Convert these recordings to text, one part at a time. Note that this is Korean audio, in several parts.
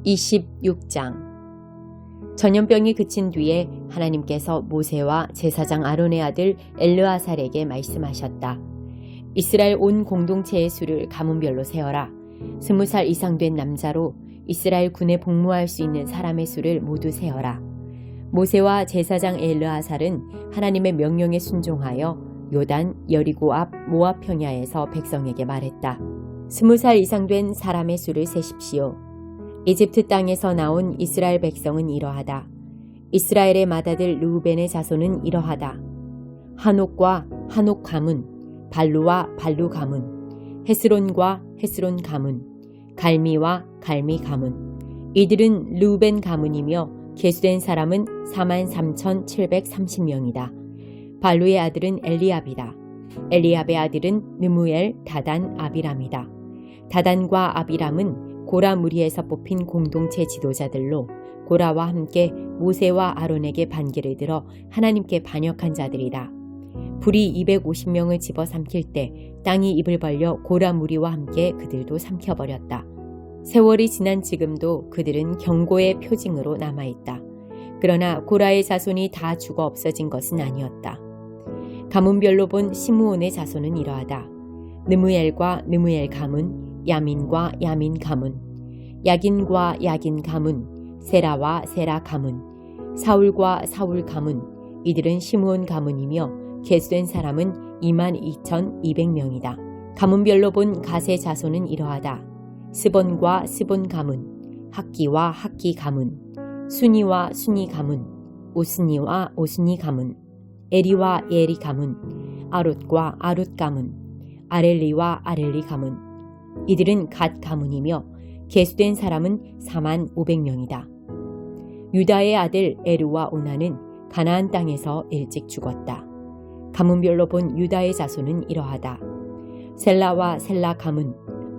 26장. 전염병이 그친 뒤에 하나님께서 모세와 제사장 아론의 아들 엘르아살에게 말씀하셨다. 이스라엘 온 공동체의 수를 가문별로 세어라. 20살 이상 된 남자로 이스라엘 군에 복무할 수 있는 사람의 수를 모두 세어라. 모세와 제사장 엘르아살은 하나님의 명령에 순종하여 요단 여리고 앞 모압 평야에서 백성에게 말했다. 20살 이상 된 사람의 수를 세십시오. 이집트 땅에서 나온 이스라엘 백성은 이러하다. 이스라엘의 맏아들 르우벤의 자손은 이러하다. 하녹과 하녹 가문, 발루와 발루 가문, 헤스론과 헤스론 가문, 갈미와 갈미 가문. 이들은 르우벤 가문이며 계수된 사람은 43,730명이다. 발루의 아들은 엘리압이다. 엘리압의 아들은 느무엘, 다단, 아비람이다. 다단과 아비람은 고라 무리에서 뽑힌 공동체 지도자들로 고라와 함께 모세와 아론에게 반기를 들어 하나님께 반역한 자들이다. 불이 250명을 집어삼킬 때 땅이 입을 벌려 고라 무리와 함께 그들도 삼켜버렸다. 세월이 지난 지금도 그들은 경고의 표징으로 남아있다. 그러나 고라의 자손이 다 죽어 없어진 것은 아니었다. 가문별로 본 시므온의 자손은 이러하다. 느무엘과 느무엘 가문, 야민과 야민 가문, 야긴과 야긴 가문, 세라와 세라 가문, 사울과 사울 가문. 이들은 시므온 가문이며 계수된 사람은 22,200명이다. 가문별로 본 갓의 자손은 이러하다. 스본과 스본 가문, 학기와 학기 가문, 순이와 순이 가문, 오스니와 오스니 가문, 에리와 에리 가문, 아롯과 아롯 가문, 아렐리와 아렐리 가문. 이들은 갓 가문이며 계수된 사람은 45,000명이다. 유다의 아들 에르와 오나는 가나안 땅에서 일찍 죽었다. 가문별로 본 유다의 자손은 이러하다. 셀라와 셀라 가문,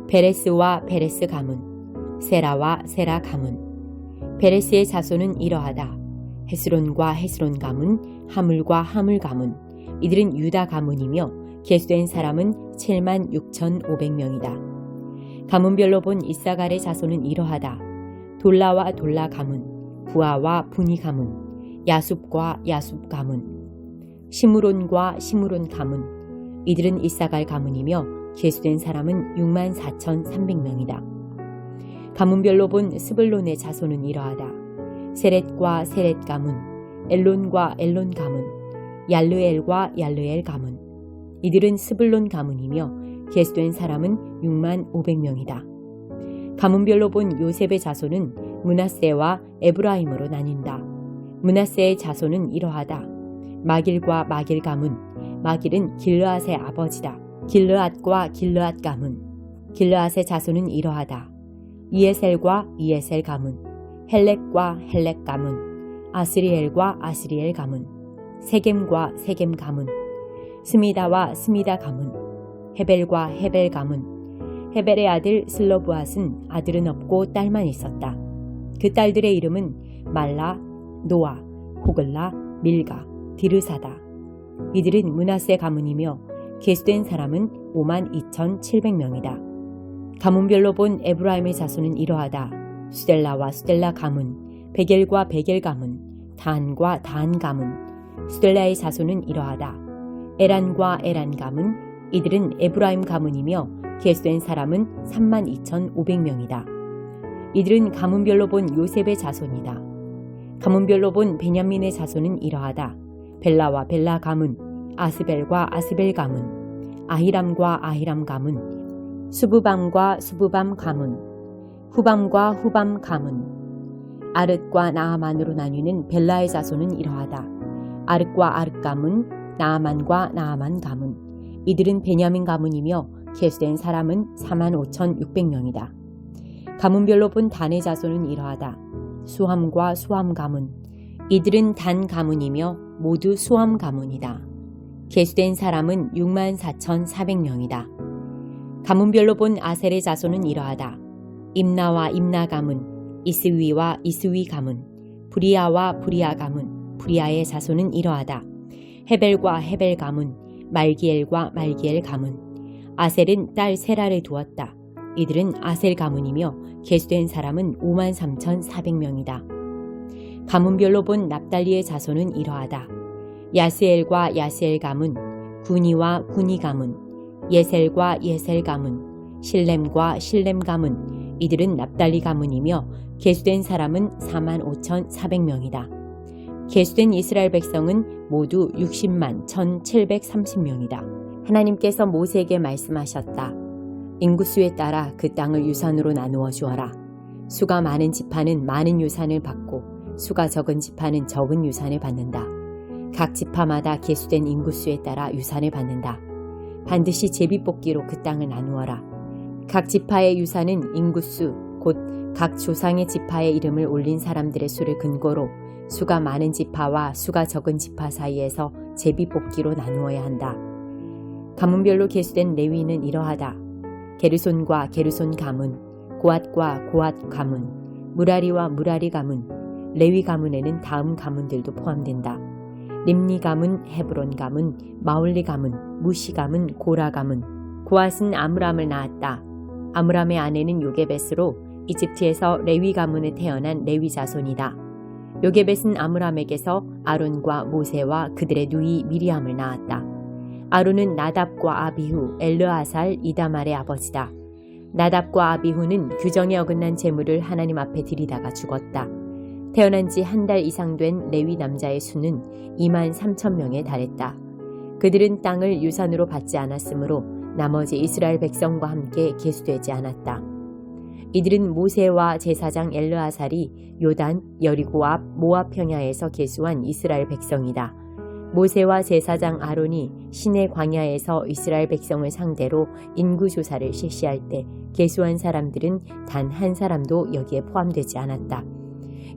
베레스와 베레스 가문, 세라와 세라 가문. 베레스의 자손은 이러하다. 헤스론과 헤스론 가문, 하물과 하물 가문. 이들은 유다 가문이며 계수된 사람은 76,500명이다. 가문별로 본 이사갈의 자손은 이러하다. 돌라와 돌라 가문, 부아와 부니 가문, 야숲과 야숲 가문, 시므론과 시므론 가문. 이들은 이사갈 가문이며 계수된 사람은 64,300명이다. 가문별로 본 스불론의 자손은 이러하다. 세렛과 세렛 가문, 엘론과 엘론 가문, 얄르엘과 얄르엘 가문. 이들은 스불론 가문이며 계수된 사람은 65,000명이다. 가문별로 본 요셉의 자손은 므낫세와 에브라임으로 나뉜다. 므낫세의 자손은 이러하다. 마길과 마길 가문, 마길은 길르앗의 아버지다. 길르앗과 길르앗 가문, 길르앗의 자손은 이러하다. 이에셀과 이에셀 가문, 헬렉과 헬렉 가문, 아스리엘과 아스리엘 가문, 세겜과 세겜 가문, 스미다와 스미다 가문, 헤벨과 헤벨 가문. 헤벨의 아들 슬로브앗은 아들은 없고 딸만 있었다. 그 딸들의 이름은 말라, 노아, 호글라, 밀가, 디르사다. 이들은 므낫세 가문이며 계수된 사람은 52,700명이다. 가문별로 본 에브라임의 자손은 이러하다. 수델라와 수델라 가문, 베겔과 베겔 가문, 단과 단 가문. 수델라의 자손은 이러하다. 에란과 에란 가문. 이들은 에브라임 가문이며 계수된 사람은 32,500명이다. 이들은 가문별로 본 요셉의 자손이다. 가문별로 본 베냐민의 자손은 이러하다. 벨라와 벨라 가문, 아스벨과 아스벨 가문, 아히람과 아히람 가문, 수부밤과 수부밤 가문, 후밤과 후밤 가문. 아릇과 나아만으로 나뉘는 벨라의 자손은 이러하다. 아릇과 아릇 가문, 나아만과 나아만 가문. 이들은 베냐민 가문이며 계수된 사람은 45,600명이다. 가문별로 본 단의 자손은 이러하다. 수함과 수함 가문. 이들은 단 가문이며 모두 수함 가문이다. 계수된 사람은 64,400명이다. 가문별로 본 아셀의 자손은 이러하다. 임나와 임나 가문, 이스위와 이스위 가문, 브리아와 브리아 가문. 브리아의 자손은 이러하다. 헤벨과 헤벨 가문, 말기엘과 말기엘 가문. 아셀은 딸 세라를 두었다. 이들은 아셀 가문이며 계수된 사람은 53,400명이다. 가문별로 본 납달리의 자손은 이러하다. 야스엘과 야스엘 가문, 구니와 구니 가문, 예셀과 예셀 가문, 실렘과 실렘 가문, 이들은 납달리 가문이며 계수된 사람은 45,400명이다. 계수된 이스라엘 백성은 모두 60만 1,730명이다. 하나님께서 모세에게 말씀하셨다. 인구수에 따라 그 땅을 유산으로 나누어 주어라. 수가 많은 지파는 많은 유산을 받고 수가 적은 지파는 적은 유산을 받는다. 각 지파마다 계수된 인구수에 따라 유산을 받는다. 반드시 제비뽑기로 그 땅을 나누어라. 각 지파의 유산은 인구수, 곧 각 조상의 지파의 이름을 올린 사람들의 수를 근거로 수가 많은 지파와 수가 적은 지파 사이에서 제비뽑기로 나누어야 한다. 가문별로 계수된 레위는 이러하다. 게르손과 게르손 가문, 고앗과 고앗 가문, 무라리와 무라리 가문, 레위 가문에는 다음 가문들도 포함된다. 림니 가문, 헤브론 가문, 마올리 가문, 무시 가문, 고라 가문. 고앗은 아므람을 낳았다. 아므람의 아내는 요게벳으로 이집트에서 레위 가문에 태어난 레위 자손이다. 요게벳은 아므람에게서 아론과 모세와 그들의 누이 미리암을 낳았다. 아론은 나답과 아비후, 엘르아살, 이다말의 아버지다. 나답과 아비후는 규정에 어긋난 제물을 하나님 앞에 드리다가 죽었다. 태어난 지 한 달 이상 된 레위 남자의 수는 23,000명에 달했다. 그들은 땅을 유산으로 받지 않았으므로 나머지 이스라엘 백성과 함께 계수되지 않았다. 이들은 모세와 제사장 엘르아살이 요단, 여리고 앞 모압 평야에서 계수한 이스라엘 백성이다. 모세와 제사장 아론이 시내 광야에서 이스라엘 백성을 상대로 인구조사를 실시할 때 계수한 사람들은 단 한 사람도 여기에 포함되지 않았다.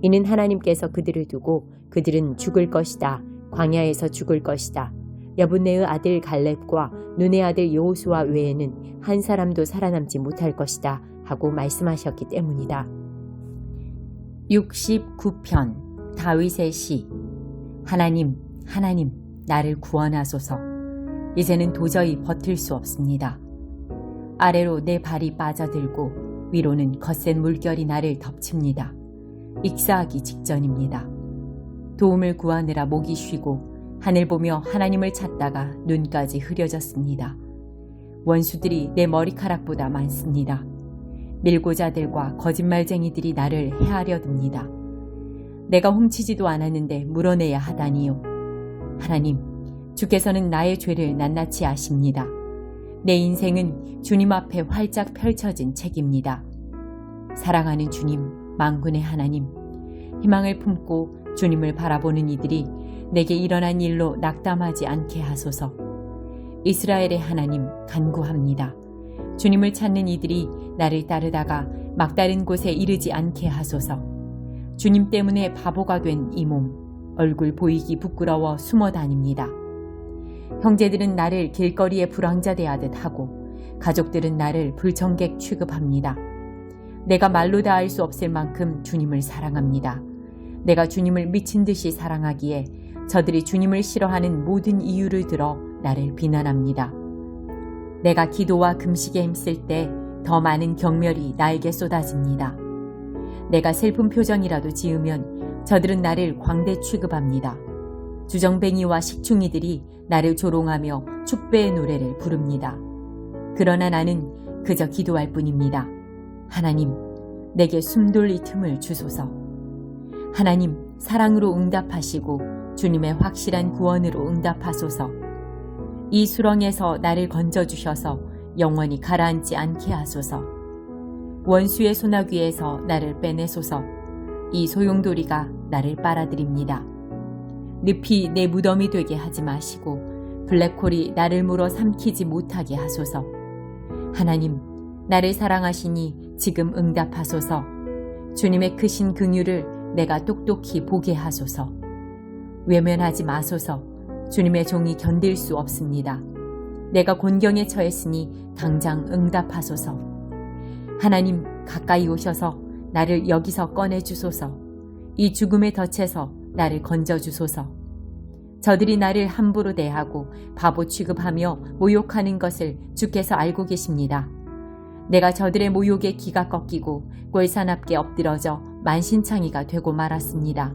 이는 하나님께서 그들을 두고 그들은 죽을 것이다. 광야에서 죽을 것이다. 여분네의 아들 갈렙과 눈의 아들 여호수아 외에는 한 사람도 살아남지 못할 것이다 하고 말씀하셨기 때문이다. 69편 다윗의 시. 하나님, 하나님, 나를 구원하소서. 이제는 도저히 버틸 수 없습니다. 아래로 내 발이 빠져들고 위로는 거센 물결이 나를 덮칩니다. 익사하기 직전입니다. 도움을 구하느라 목이 쉬고 하늘 보며 하나님을 찾다가 눈까지 흐려졌습니다. 원수들이 내 머리카락보다 많습니다. 밀고자들과 거짓말쟁이들이 나를 해하려 듭니다. 내가 훔치지도 않았는데 물어내야 하다니요. 하나님, 주께서는 나의 죄를 낱낱이 아십니다. 내 인생은 주님 앞에 활짝 펼쳐진 책입니다. 사랑하는 주님, 만군의 하나님, 희망을 품고 주님을 바라보는 이들이 내게 일어난 일로 낙담하지 않게 하소서. 이스라엘의 하나님, 간구합니다. 주님을 찾는 이들이 나를 따르다가 막다른 곳에 이르지 않게 하소서. 주님 때문에 바보가 된 이 몸, 얼굴 보이기 부끄러워 숨어 다닙니다. 형제들은 나를 길거리에 불황자 대하듯 하고 가족들은 나를 불청객 취급합니다. 내가 말로 다 알 수 없을 만큼 주님을 사랑합니다. 내가 주님을 미친 듯이 사랑하기에 저들이 주님을 싫어하는 모든 이유를 들어 나를 비난합니다. 내가 기도와 금식에 힘쓸 때 더 많은 경멸이 나에게 쏟아집니다. 내가 슬픈 표정이라도 지으면 저들은 나를 광대 취급합니다. 주정뱅이와 식충이들이 나를 조롱하며 축배의 노래를 부릅니다. 그러나 나는 그저 기도할 뿐입니다. 하나님, 내게 숨돌리 틈을 주소서. 하나님, 사랑으로 응답하시고 주님의 확실한 구원으로 응답하소서. 이 수렁에서 나를 건져주셔서 영원히 가라앉지 않게 하소서. 원수의 소나귀에서 나를 빼내소서. 이 소용돌이가 나를 빨아들입니다. 늪이 내 무덤이 되게 하지 마시고 블랙홀이 나를 물어 삼키지 못하게 하소서. 하나님, 나를 사랑하시니 지금 응답하소서. 주님의 크신 긍휼을 내가 똑똑히 보게 하소서. 외면하지 마소서. 주님의 종이 견딜 수 없습니다. 내가 곤경에 처했으니 당장 응답하소서. 하나님, 가까이 오셔서 나를 여기서 꺼내주소서. 이 죽음의 덫에서 나를 건져주소서. 저들이 나를 함부로 대하고 바보 취급하며 모욕하는 것을 주께서 알고 계십니다. 내가 저들의 모욕에 기가 꺾이고 꼴사납게 엎드러져 만신창이가 되고 말았습니다.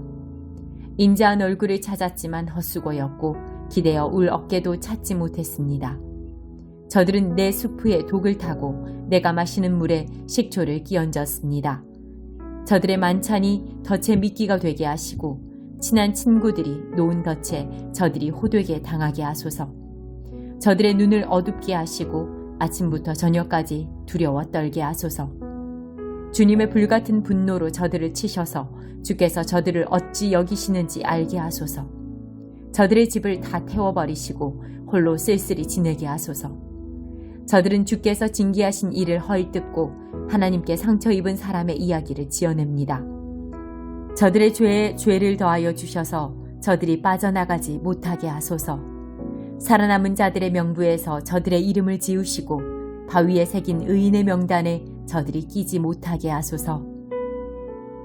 인자한 얼굴을 찾았지만 헛수고였고 기대어 울 어깨도 찾지 못했습니다. 저들은 내 수프에 독을 타고 내가 마시는 물에 식초를 끼얹었습니다. 저들의 만찬이 덫의 미끼가 되게 하시고 친한 친구들이 놓은 덫에 저들이 호되게 당하게 하소서. 저들의 눈을 어둡게 하시고 아침부터 저녁까지 두려워 떨게 하소서. 주님의 불같은 분노로 저들을 치셔서 주께서 저들을 어찌 여기시는지 알게 하소서. 저들의 집을 다 태워버리시고 홀로 쓸쓸히 지내게 하소서. 저들은 주께서 징계하신 일을 헐뜯고 하나님께 상처 입은 사람의 이야기를 지어냅니다. 저들의 죄에 죄를 더하여 주셔서 저들이 빠져나가지 못하게 하소서. 살아남은 자들의 명부에서 저들의 이름을 지우시고 바위에 새긴 의인의 명단에 저들이 끼지 못하게 하소서.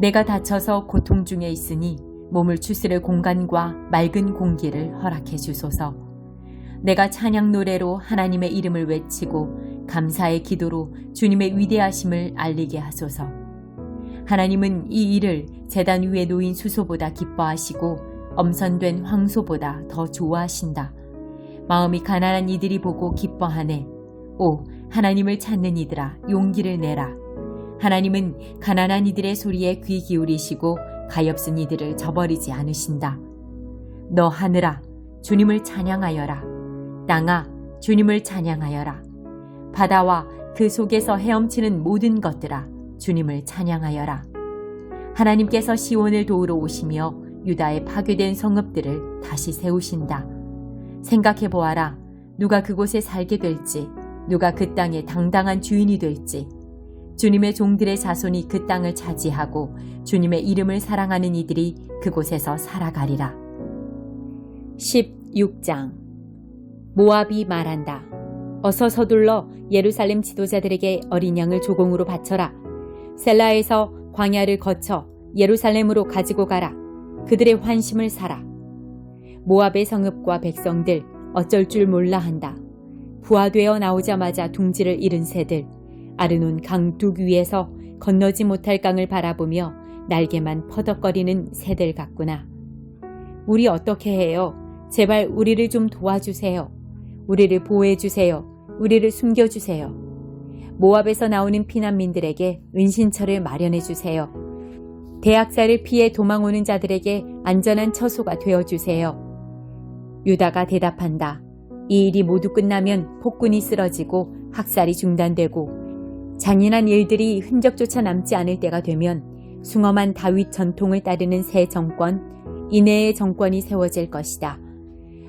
내가 다쳐서 고통 중에 있으니 몸을 추스를 공간과 맑은 공기를 허락해 주소서. 내가 찬양 노래로 하나님의 이름을 외치고 감사의 기도로 주님의 위대하심을 알리게 하소서. 하나님은 이 일을 제단 위에 놓인 수소보다 기뻐하시고 엄선된 황소보다 더 좋아하신다. 마음이 가난한 이들이 보고 기뻐하네. 오, 하나님을 찾는 이들아, 용기를 내라. 하나님은 가난한 이들의 소리에 귀 기울이시고 가엾은 이들을 저버리지 않으신다. 너 하늘아, 주님을 찬양하여라. 땅아, 주님을 찬양하여라. 바다와 그 속에서 헤엄치는 모든 것들아, 주님을 찬양하여라. 하나님께서 시온을 도우러 오시며 유다의 파괴된 성읍들을 다시 세우신다. 생각해 보아라. 누가 그곳에 살게 될지, 누가 그 땅의 당당한 주인이 될지. 주님의 종들의 자손이 그 땅을 차지하고 주님의 이름을 사랑하는 이들이 그곳에서 살아가리라. 16장. 모압이 말한다. 어서 서둘러 예루살렘 지도자들에게 어린 양을 조공으로 바쳐라. 셀라에서 광야를 거쳐 예루살렘으로 가지고 가라. 그들의 환심을 사라. 모압의 성읍과 백성들 어쩔 줄 몰라 한다. 부하되어 나오자마자 둥지를 잃은 새들, 아르논 강둑 위에서 건너지 못할 강을 바라보며 날개만 퍼덕거리는 새들 같구나. 우리 어떻게 해요? 제발 우리를 좀 도와주세요. 우리를 보호해주세요. 우리를 숨겨주세요. 모압에서 나오는 피난민들에게 은신처를 마련해주세요. 대학살을 피해 도망오는 자들에게 안전한 처소가 되어주세요. 유다가 대답한다. 이 일이 모두 끝나면 폭군이 쓰러지고 학살이 중단되고 잔인한 일들이 흔적조차 남지 않을 때가 되면 숭엄한 다윗 전통을 따르는 새 정권, 인해의 정권이 세워질 것이다.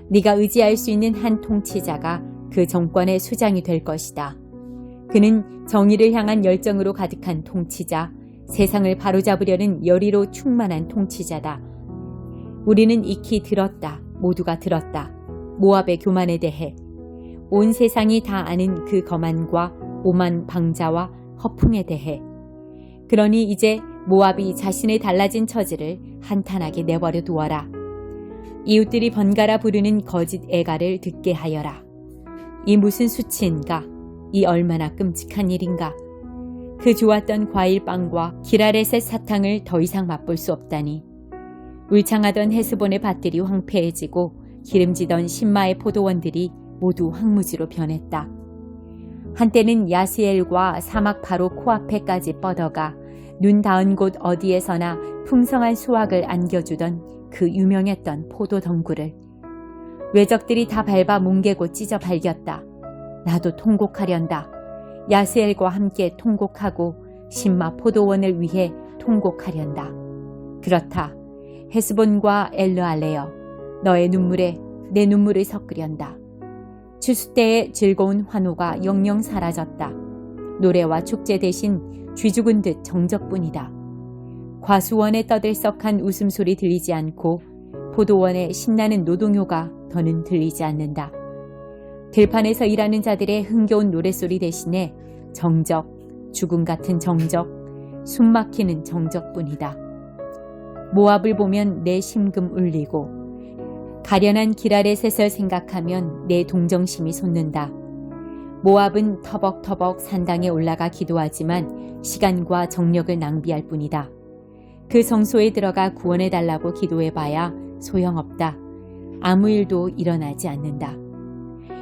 네가 의지할 수 있는 한 통치자가 그 정권의 수장이 될 것이다. 그는 정의를 향한 열정으로 가득한 통치자, 세상을 바로잡으려는 열의로 충만한 통치자다. 우리는 익히 들었다. 모두가 들었다. 모압의 교만에 대해. 온 세상이 다 아는 그 거만과 오만 방자와 허풍에 대해. 그러니 이제 모압이 자신의 달라진 처지를 한탄하게 내버려 두어라. 이웃들이 번갈아 부르는 거짓 애가를 듣게 하여라. 이 무슨 수치인가? 이 얼마나 끔찍한 일인가? 그 좋았던 과일빵과 기라렛의 사탕을 더 이상 맛볼 수 없다니. 울창하던 헤스본의 밭들이 황폐해지고 기름지던 신마의 포도원들이 모두 황무지로 변했다. 한때는 야스엘과 사막 바로 코앞에까지 뻗어가 눈 닿은 곳 어디에서나 풍성한 수확을 안겨주던 그 유명했던 포도 덩굴을 외적들이 다 밟아 뭉개고 찢어 발겼다. 나도 통곡하련다. 야스엘과 함께 통곡하고 신마 포도원을 위해 통곡하련다. 그렇다. 헤스본과 엘르알레여, 너의 눈물에 내 눈물을 섞으련다. 추수 때의 즐거운 환호가 영영 사라졌다. 노래와 축제 대신 쥐죽은 듯 정적뿐이다. 과수원의 떠들썩한 웃음소리 들리지 않고 포도원의 신나는 노동요가 더는 들리지 않는다. 들판에서 일하는 자들의 흥겨운 노랫소리 대신에 정적, 죽음 같은 정적, 숨막히는 정적뿐이다. 모압을 보면 내 심금 울리고 가련한 기랄의 셋을 생각하면 내 동정심이 솟는다. 모압은 터벅터벅 산당에 올라가 기도하지만 시간과 정력을 낭비할 뿐이다. 그 성소에 들어가 구원해달라고 기도해봐야 소용없다. 아무 일도 일어나지 않는다.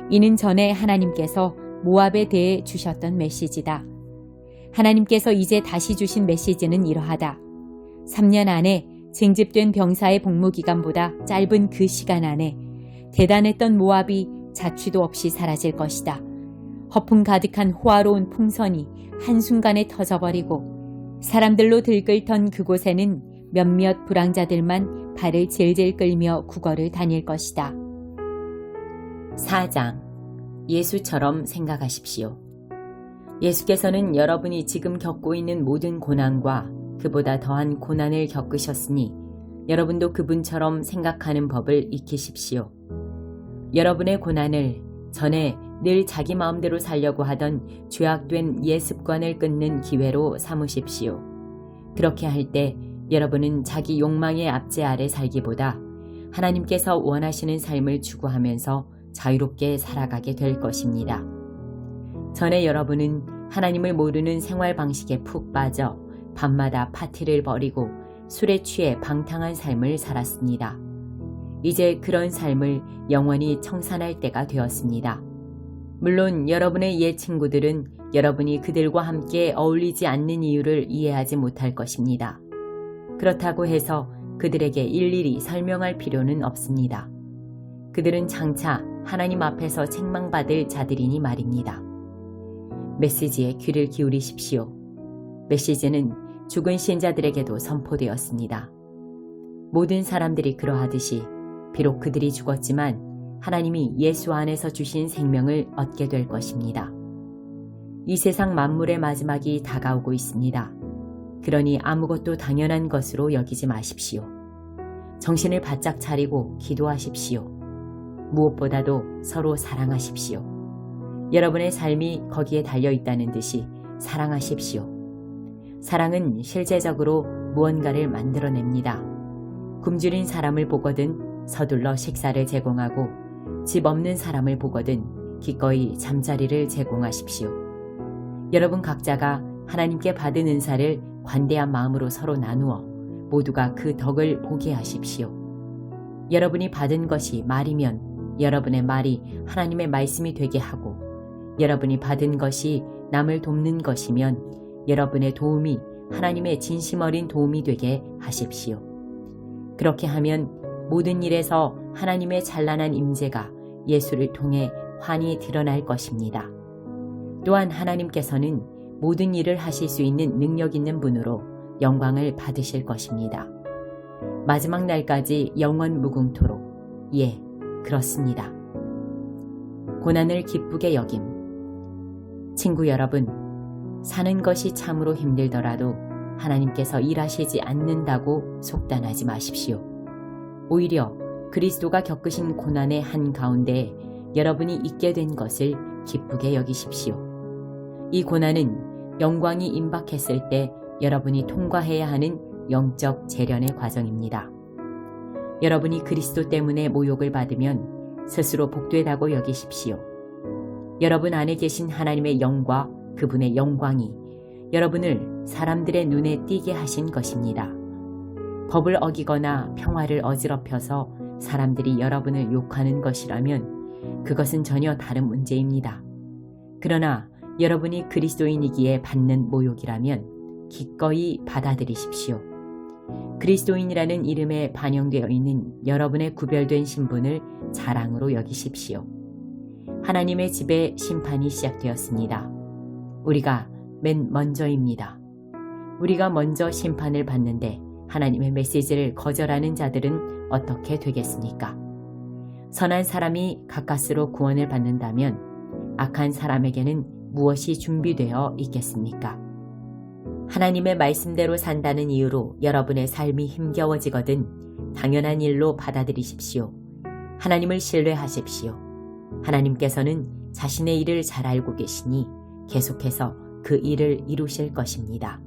이는 전에 하나님께서 모압에 대해 주셨던 메시지다. 하나님께서 이제 다시 주신 메시지는 이러하다. 3년 안에 쟁집된 병사의 복무기간보다 짧은 그 시간 안에 대단했던 모압이 자취도 없이 사라질 것이다. 허풍 가득한 호화로운 풍선이 한순간에 터져버리고 사람들로 들끓던 그곳에는 몇몇 불황자들만 발을 질질 끌며 국어를 다닐 것이다. 4장. 예수처럼 생각하십시오. 예수께서는 여러분이 지금 겪고 있는 모든 고난과 그보다 더한 고난을 겪으셨으니 여러분도 그분처럼 생각하는 법을 익히십시오. 여러분의 고난을 전에 늘 자기 마음대로 살려고 하던 죄악된 옛 습관을 끊는 기회로 삼으십시오. 그렇게 할 때 여러분은 자기 욕망의 압제 아래 살기보다 하나님께서 원하시는 삶을 추구하면서 자유롭게 살아가게 될 것입니다. 전에 여러분은 하나님을 모르는 생활 방식에 푹 빠져 밤마다 파티를 벌이고 술에 취해 방탕한 삶을 살았습니다. 이제 그런 삶을 영원히 청산할 때가 되었습니다. 물론 여러분의 옛 친구들은 여러분이 그들과 함께 어울리지 않는 이유를 이해하지 못할 것입니다. 그렇다고 해서 그들에게 일일이 설명할 필요는 없습니다. 그들은 장차 하나님 앞에서 책망받을 자들이니 말입니다. 메시지에 귀를 기울이십시오. 메시지는 죽은 신자들에게도 선포되었습니다. 모든 사람들이 그러하듯이 비록 그들이 죽었지만 하나님이 예수 안에서 주신 생명을 얻게 될 것입니다. 이 세상 만물의 마지막이 다가오고 있습니다. 그러니 아무것도 당연한 것으로 여기지 마십시오. 정신을 바짝 차리고 기도하십시오. 무엇보다도 서로 사랑하십시오. 여러분의 삶이 거기에 달려 있다는 듯이 사랑하십시오. 사랑은 실제적으로 무언가를 만들어냅니다. 굶주린 사람을 보거든 서둘러 식사를 제공하고 집 없는 사람을 보거든 기꺼이 잠자리를 제공하십시오. 여러분 각자가 하나님께 받은 은사를 관대한 마음으로 서로 나누어 모두가 그 덕을 보게 하십시오. 여러분이 받은 것이 말이면 여러분의 말이 하나님의 말씀이 되게 하고 여러분이 받은 것이 남을 돕는 것이면 여러분의 도움이 하나님의 진심 어린 도움이 되게 하십시오. 그렇게 하면 모든 일에서 하나님의 찬란한 임재가 예수를 통해 환히 드러날 것입니다. 또한 하나님께서는 모든 일을 하실 수 있는 능력 있는 분으로 영광을 받으실 것입니다. 마지막 날까지 영원 무궁토록. 예, 그렇습니다. 고난을 기쁘게 여김. 친구 여러분, 사는 것이 참으로 힘들더라도 하나님께서 일하시지 않는다고 속단하지 마십시오. 오히려 그리스도가 겪으신 고난의 한가운데 여러분이 있게 된 것을 기쁘게 여기십시오. 이 고난은 영광이 임박했을 때 여러분이 통과해야 하는 영적 재련의 과정입니다. 여러분이 그리스도 때문에 모욕을 받으면 스스로 복되다고 여기십시오. 여러분 안에 계신 하나님의 영과 그분의 영광이 여러분을 사람들의 눈에 띄게 하신 것입니다. 법을 어기거나 평화를 어지럽혀서 사람들이 여러분을 욕하는 것이라면 그것은 전혀 다른 문제입니다. 그러나 여러분이 그리스도인이기에 받는 모욕이라면 기꺼이 받아들이십시오. 그리스도인이라는 이름에 반영되어 있는 여러분의 구별된 신분을 자랑으로 여기십시오. 하나님의 집에 심판이 시작되었습니다. 우리가 맨 먼저입니다. 우리가 먼저 심판을 받는데 하나님의 메시지를 거절하는 자들은 어떻게 되겠습니까? 선한 사람이 가까스로 구원을 받는다면 악한 사람에게는 무엇이 준비되어 있겠습니까? 하나님의 말씀대로 산다는 이유로 여러분의 삶이 힘겨워지거든 당연한 일로 받아들이십시오. 하나님을 신뢰하십시오. 하나님께서는 자신의 일을 잘 알고 계시니 계속해서 그 일을 이루실 것입니다.